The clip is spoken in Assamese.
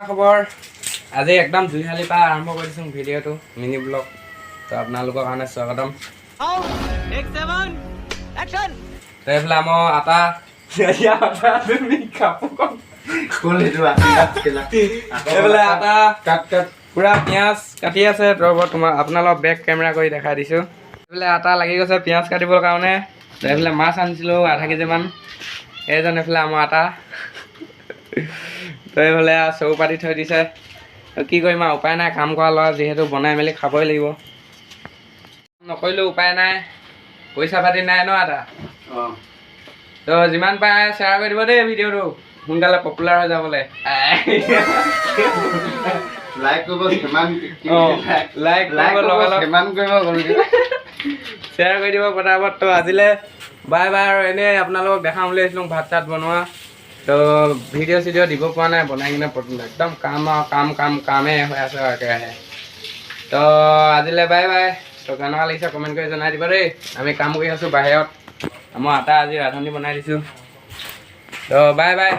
খবৰ আজি একদম জুইশালীৰ পৰা আৰম্ভ কৰিছোঁ ভিডিঅ'টো মিনি ব্লগ তো আপোনালোকৰ কাৰণে স্বাগতম তো এইফালে আমাৰ আটা এইফালে আটা পুৰা পিঁয়াজ কাটি আছে তো তোমাৰ আপোনালোকক বেক কেমেৰা কৰি দেখাই দিছোঁ এইফালে আটা লাগি গৈছে পিঁয়াজ কাটিবৰ কাৰণে তো এইফালে মাছ আনিছিলোঁ আধা কেজিমান এইজন এইফালে আমাৰ আটা তো এইফালে চৌ পাতি থৈ দিছে কি কৰিম আৰু উপায় নাই কাম কৰা ল'ৰা যিহেতু বনাই মেলি খাবই লাগিব নকৰিলেও উপায় নাই পইচা পাতি নাই ন এটা তো যিমান পাৰে শ্বেয়াৰ কৰি দিব দেই ভিডিঅ'টো সোনকালে পপুলাৰ হৈ যাবলৈ লাইক কৰিব শ্বেয়াৰ কৰি দিব পটাপট তো আজিলৈ বাই বাই আৰু এনেই আপোনালোকক দেখাম বুলি আহিছিলোঁ ভাত চাত বনোৱা তো ভিডিঅ' চিডিঅ' দিব পৰা নাই বনাই কিনে একদম কাম আৰু কামেই হৈ আছে আৰু একেৰাহে তো আজিলৈ বাই বাই তো কেনেকুৱা লাগিছে কমেণ্ট কৰি জনাই দিব দেই আমি কাম কৰি আছোঁ বাহিৰত মই আটা আজি ৰান্ধনি বনাই দিছোঁ তো বাই বাই